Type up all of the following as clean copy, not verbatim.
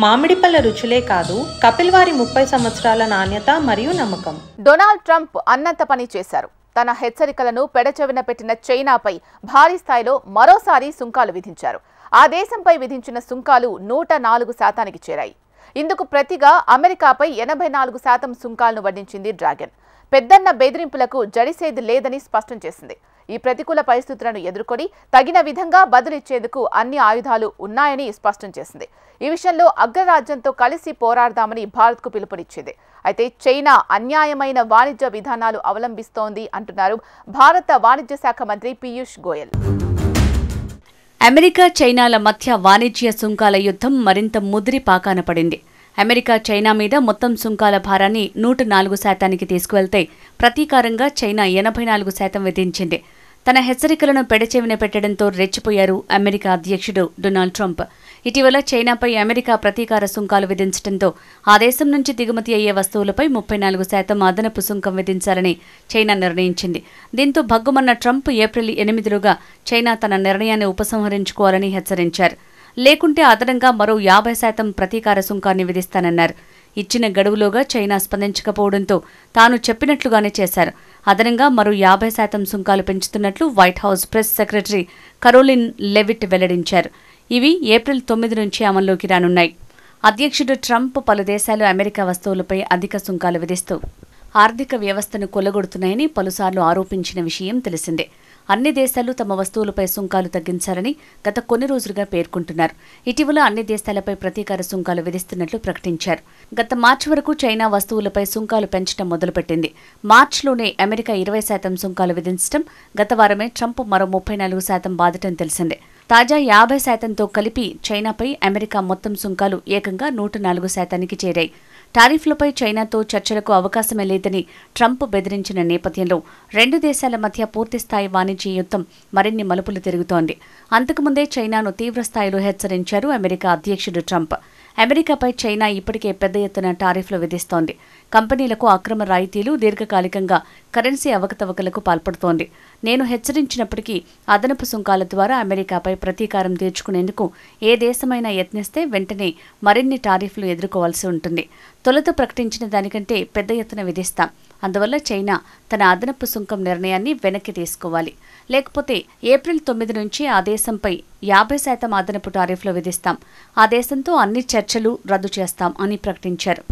మామిడి పళ్ళ రుచులే కాదు, కపిల్ వారి 30 సంవత్సరాల నాణ్యత మరియు నమ్మకం. డొనాల్డ్ ట్రంప్ అన్నంత పని చేశారు. తన హెచ్చరికలను పెడచెవిన పెట్టిన చైనాపై భారీ స్థాయిలో మరోసారి సుంకాలు విధించారు. ఆ దేశంపై విధించిన సుంకాలు 104% చేరాయి. ఇందుకు ప్రతిగా అమెరికాపై 84% సుంకాలను వడ్డించింది డ్రాగన్. పెద్దన్న బెదిరింపులకు జడిసేది లేదని స్పష్టం చేసింది. ఈ ప్రతికూల పరిస్థితులను ఎదుర్కొని తగిన విధంగా బదులిచ్చేందుకు అన్ని ఆయుధాలు ఉన్నాయని స్పష్టం చేసింది. ఈ విషయంలో అగ్రరాజ్యంతో కలిసి పోరాడదామని భారత్కు పిలుపునిచ్చింది. అయితే చైనా అన్యాయమైన వాణిజ్య విధానాలు అవలంబిస్తోంది అంటున్నారు భారత వాణిజ్య శాఖ మంత్రి పీయూష్ గోయల్. అమెరికా చైనాల మధ్య వాణిజ్య సుంకాల యుద్ధం మరింత ముదిరి పాకాన పడింది. అమెరికా చైనా మీద మొత్తం సుంకాల భారాన్ని 104%కి తీసుకువెళ్తే ప్రతీకారంగా చైనా 84% విధించింది. తన హెచ్చరికలను పెడచెవిన పెట్టడంతో రెచ్చిపోయారు అమెరికా అధ్యక్షుడు డొనాల్డ్ ట్రంప్. ఇటీవల చైనాపై అమెరికా ప్రతీకార సుంకాలు విధించడంతో ఆ దేశం నుంచి దిగుమతి అయ్యే వస్తువులపై 34% అదనపు సుంకం విధించాలని చైనా నిర్ణయించింది. దీంతో భగ్గుమన్న ట్రంప్ ఏప్రిల్ 8లోగా చైనా తన నిర్ణయాన్ని ఉపసంహరించుకోవాలని హెచ్చరించారు. లేకుంటే అదనంగా మరో 50% ప్రతీకార సుంకాన్ని విధిస్తానన్నారు. ఇచ్చిన గడువులోగా చైనా స్పందించకపోవడంతో తాను చెప్పినట్లుగానే చేశారు. అదనంగా మరో 50% సుంకాలు పెంచుతున్నట్లు White House press secretary Karoline Leavitt వెల్లడించారు. ఇవి ఏప్రిల్ 9 నుంచి అమల్లోకి రానున్నాయి. అధ్యక్షుడు ట్రంప్ పలు దేశాలు అమెరికా వస్తువులపై అధిక సుంకాలు విధిస్తూ ఆర్థిక వ్యవస్థను కొల్లగొడుతున్నాయని పలుసార్లు ఆరోపించిన విషయం తెలిసిందే. అన్ని దేశాలు తమ వస్తువులపై సుంకాలు తగ్గించాలని గత కొన్ని రోజులుగా పేర్కొంటున్నారు. ఇటీవల అన్ని దేశాలపై ప్రతీకార సుంకాలు విధిస్తున్నట్లు ప్రకటించారు. గత మార్చి వరకు చైనా వస్తువులపై సుంకాలు పెంచడం మొదలుపెట్టింది. మార్చిలోనే అమెరికా 20% సుంకాలు విధించడం, గత వారమే ట్రంప్ మరో 34% బాధటం తెలిసిందే. తాజా 50%తో కలిపి చైనాపై అమెరికా మొత్తం సుంకాలు ఏకంగా 104%కి చేరాయి. టారిఫ్లపై చైనాతో చర్చలకు అవకాశమే లేదని ట్రంప్ బెదిరించిన నేపథ్యంలో రెండు దేశాల మధ్య పూర్తిస్థాయి వాణిజ్య యుద్ధం మరిన్ని మలుపులు తిరుగుతోంది. అంతకుముందే చైనాను తీవ్రస్థాయిలో హెచ్చరించారు అమెరికా అధ్యక్షుడు ట్రంప్. అమెరికాపై చైనా ఇప్పటికే పెద్ద ఎత్తున టారిఫ్లు విధిస్తోంది. కంపెనీలకు అక్రమ రాయితీలు, దీర్ఘకాలికంగా కరెన్సీ అవకతవకలకు పాల్పడుతోంది. నేను హెచ్చరించినప్పటికీ అదనపు సుంకాల ద్వారా అమెరికాపై ప్రతీకారం తీర్చుకునేందుకు ఏ దేశమైనా యత్నిస్తే వెంటనే మరిన్ని టారిఫ్లు ఎదుర్కోవాల్సి ఉంటుంది. తొలుత ప్రకటించిన దానికంటే పెద్ద ఎత్తున విధిస్తాం. అందువల్ల చైనా తన అదనపు సుంకం నిర్ణయాన్ని వెనక్కి తీసుకోవాలి. లేకపోతే ఏప్రిల్ 9 నుంచి ఆ దేశంపై 50% అదనపు టారిఫ్లు విధిస్తాం. ఆ దేశంతో అన్ని చర్చలు రద్దు చేస్తాం అని ప్రకటించారు.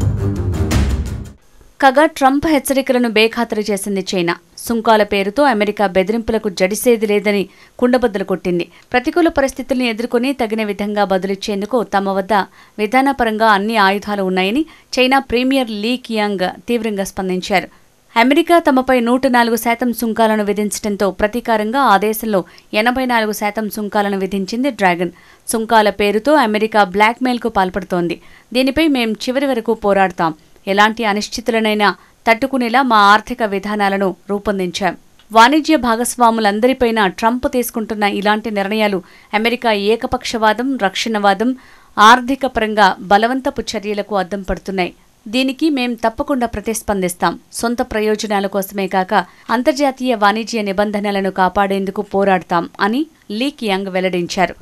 కాగా ట్రంప్ హెచ్చరికలను బేఖాతరు చేసింది చైనా. సుంకాల పేరుతో అమెరికా బెదిరింపులకు జడిసేది లేదని కుండబద్దలు కొట్టింది. ప్రతికూల పరిస్థితుల్ని ఎదుర్కొని తగిన విధంగా బదులిచ్చేందుకు తమ వద్ద విధానపరంగా అన్ని ఆయుధాలు ఉన్నాయని చైనా ప్రీమియర్ లీ కియాంగ్ తీవ్రంగా స్పందించారు. అమెరికా తమపై 104% సుంకాలను విధించడంతో ప్రతీకారంగా ఆ దేశంలో 84% సుంకాలను విధించింది డ్రాగన్. సుంకాల పేరుతో అమెరికా బ్లాక్మెయిల్కు పాల్పడుతోంది. దీనిపై మేం చివరి వరకు పోరాడతాం. ఎలాంటి అనిశ్చితులనైనా తట్టుకునేలా మా ఆర్థిక విధానాలను రూపొందించాం. వాణిజ్య భాగస్వాములందరిపైనా ట్రంప్ తీసుకుంటున్న ఇలాంటి నిర్ణయాలు అమెరికా ఏకపక్షవాదం, రక్షణవాదం, ఆర్థిక పరంగా బలవంతపు చర్యలకు అద్దం పడుతున్నాయి. దీనికి మేం తప్పకుండా ప్రతిస్పందిస్తాం. సొంత ప్రయోజనాల కోసమే కాక అంతర్జాతీయ వాణిజ్య నిబంధనలను కాపాడేందుకు పోరాడతాం అని లీ కియాంగ్ వెల్లడించారు.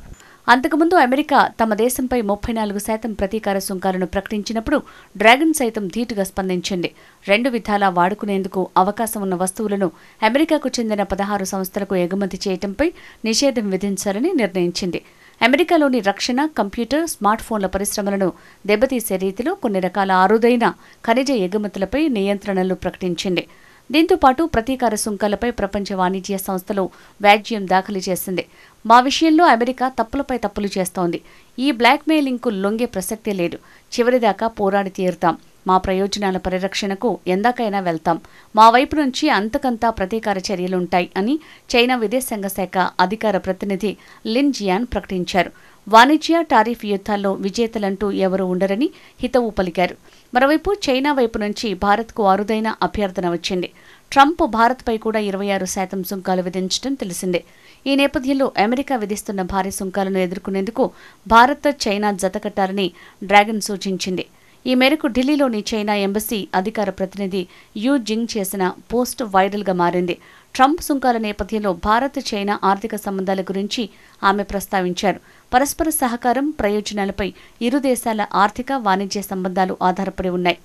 అంతకుముందు అమెరికా తమ దేశంపై 34% ప్రతీకార సుంకాలను ప్రకటించినప్పుడు డ్రాగన్ సైతం ధీటుగా స్పందించింది. రెండు విధాలా వాడుకునేందుకు అవకాశం ఉన్న వస్తువులను అమెరికాకు చెందిన 16 సంస్థలకు ఎగుమతి చేయడంపై నిషేధం విధించాలని నిర్ణయించింది. అమెరికాలోని రక్షణ, కంప్యూటర్, స్మార్ట్ ఫోన్ల పరిశ్రమలను దెబ్బతీసే రీతిలో కొన్ని రకాల అరుదైన ఖనిజ ఎగుమతులపై నియంత్రణలు ప్రకటించింది. దీంతో పాటు ప్రతీకార సుంకాలపై ప్రపంచ వాణిజ్య సంస్థలో వ్యాజ్యం దాఖలు చేసింది. మా విషయంలో అమెరికా తప్పులపై తప్పులు చేస్తోంది. ఈ బ్లాక్మెయిలింగ్కు లొంగే ప్రసక్తే లేదు. చివరిదాకా పోరాడి తీరుతాం. మా ప్రయోజనాల పరిరక్షణకు ఎందాకైనా వెళ్తాం. మా వైపు నుంచి అంతకంతా ప్రతీకార చర్యలుంటాయి అని చైనా విదేశాంగ శాఖ అధికార ప్రతినిధి లిన్ జియాన్ ప్రకటించారు. వాణిజ్య, టారిఫ్ యుద్ధాల్లో విజేతలంటూ ఎవరూ ఉండరని హితవు పలికారు. మరోవైపు చైనా వైపు నుంచి భారత్కు అరుదైన అభ్యర్థన వచ్చింది. ట్రంప్ భారత్పై కూడా 26% సుంకాలు విధించడం తెలిసిందే. ఈ నేపథ్యంలో అమెరికా విధిస్తున్న భారీ సుంకాలను ఎదుర్కొనేందుకు భారత్, చైనా జతకట్టాలని డ్రాగన్ సూచించింది. ఈ మేరకు ఢిల్లీలోని చైనా ఎంబసీ అధికార ప్రతినిధి యూ జింగ్ చేసిన పోస్ట్ వైరల్గా మారింది. ట్రంప్ సుంకాల నేపథ్యంలో భారత్ చైనా ఆర్థిక సంబంధాల గురించి ఆమె ప్రస్తావించారు. పరస్పర సహకారం, ప్రయోజనాలపై ఇరు దేశాల ఆర్థిక, వాణిజ్య సంబంధాలు ఆధారపడి ఉన్నాయి.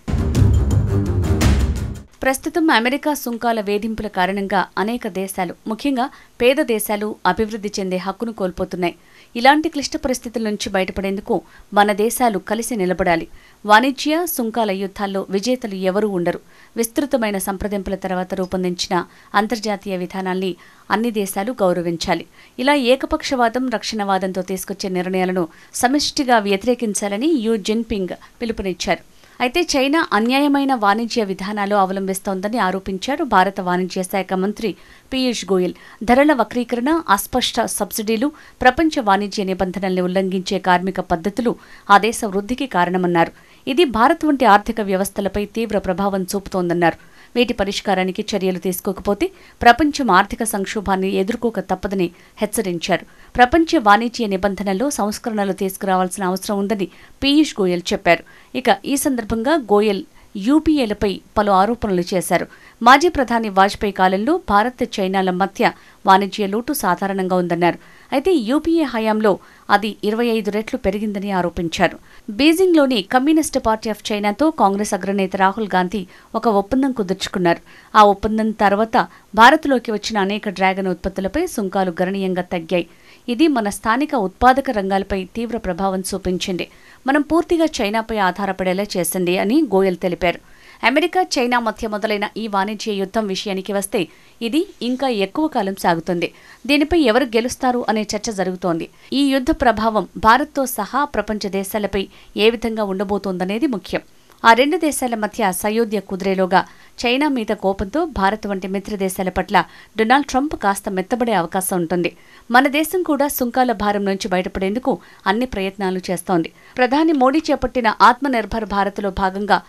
ప్రస్తుతం అమెరికా సుంకాల వేధింపుల కారణంగా అనేక దేశాలు, ముఖ్యంగా పేద దేశాలు అభివృద్ధి చెందే హక్కును కోల్పోతున్నాయి. ఇలాంటి క్లిష్ట పరిస్థితుల నుంచి బయటపడేందుకు మన దేశాలు కలిసి నిలబడాలి. వాణిజ్య, సుంకాల యుద్ధాల్లో విజేతలు ఎవరూ ఉండరు. విస్తృతమైన సంప్రదింపుల తర్వాత రూపొందించిన అంతర్జాతీయ విధానాల్ని అన్ని దేశాలు గౌరవించాలి. ఇలా ఏకపక్షవాదం, రక్షణవాదంతో తీసుకొచ్చే నిర్ణయాలను సమిష్టిగా వ్యతిరేకించాలని యూ జిన్పింగ్ పిలుపునిచ్చారు. అయితే చైనా అన్యాయమైన వాణిజ్య విధానాలు అవలంబిస్తోందని ఆరోపించారు భారత వాణిజ్య శాఖ మంత్రి పీయూష్ గోయల్. ధరల వక్రీకరణ, అస్పష్ట సబ్సిడీలు, ప్రపంచ వాణిజ్య నిబంధనల్ని ఉల్లంఘించే కార్మిక పద్ధతులు ఆ దేశ వృద్ధికి కారణమన్నారు. ఇది భారత్ వంటి ఆర్థిక వ్యవస్థలపై తీవ్ర ప్రభావం చూపుతోందన్నారు. వీటి పరిష్కారానికి చర్యలు తీసుకోకపోతే ప్రపంచం ఆర్థిక సంక్షోభాన్ని ఎదుర్కోక తప్పదని హెచ్చరించారు. ప్రపంచ వాణిజ్య నిబంధనల్లో సంస్కరణలు తీసుకురావాల్సిన అవసరం ఉందని పీయూష్ గోయల్ చెప్పారు. ఇక ఈ సందర్భంగా గోయల్ యూపీఏలపై పలు ఆరోపణలు చేశారు. మాజీ ప్రధాని వాజ్పేయి కాలంలో భారత్, చైనాల మధ్య వాణిజ్య లోటు సాధారణంగా ఉందన్నారు. అయితే యూపీఏ హయాంలో అది 25 రెట్లు పెరిగిందని ఆరోపించారు. బీజింగ్లోని కమ్యూనిస్టు పార్టీ ఆఫ్ చైనాతో కాంగ్రెస్ అగ్రనేత రాహుల్ గాంధీ ఒక ఒప్పందం కుదుర్చుకున్నారు. ఆ ఒప్పందం తర్వాత భారత్లోకి వచ్చిన అనేక డ్రాగన్ ఉత్పత్తులపై సుంకాలు గణనీయంగా తగ్గాయి. ఇది మన స్థానిక ఉత్పాదక రంగాలపై తీవ్ర ప్రభావం చూపించింది. మనం పూర్తిగా చైనాపై ఆధారపడేలా చేసింది అని గోయల్ తెలిపారు. అమెరికా, చైనా మధ్య మొదలైన ఈ వాణిజ్య యుద్ధం విషయానికి వస్తే ఇది ఇంకా ఎక్కువ కాలం సాగుతుంది. దీనిపై ఎవరు గెలుస్తారు అనే చర్చ జరుగుతోంది. ఈ యుద్ధ ప్రభావం భారత్తో సహా ప్రపంచ దేశాలపై ఏ విధంగా ఉండబోతోందనేది ముఖ్యం. ఆ రెండు దేశాల మధ్య సయోధ్య కుదిరేలోగా చైనా మీద కోపంతో భారత్ వంటి మిత్ర దేశాల పట్ల డొనాల్డ్ ట్రంప్ కాస్త మెత్తబడే అవకాశం ఉంటుంది. మన దేశం కూడా సుంకాల భారం నుంచి బయటపడేందుకు అన్ని ప్రయత్నాలు చేస్తోంది. ప్రధాని మోడీ చేపట్టిన ఆత్మనిర్భర్ భారత్లో భాగంగా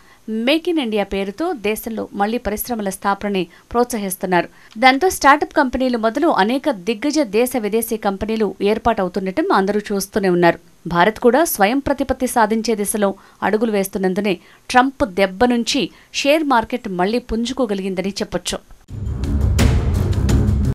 మేక్ ఇన్ ఇండియా పేరుతో దేశంలో మళ్లీ పరిశ్రమల స్థాపనని ప్రోత్సహిస్తున్నారు. దాంతో స్టార్టప్ కంపెనీలు మొదలు అనేక దిగ్గజ దేశ విదేశీ కంపెనీలు ఏర్పాటవుతుండటం అందరూ చూస్తూనే ఉన్నారు. భారత్ కూడా స్వయం ప్రతిపత్తి సాధించే దిశలో అడుగులు వేస్తున్నందునే ట్రంప్ దెబ్బ నుంచి షేర్ మార్కెట్ మళ్లీ పుంజుకోగలిగిందని చెప్పొచ్చు.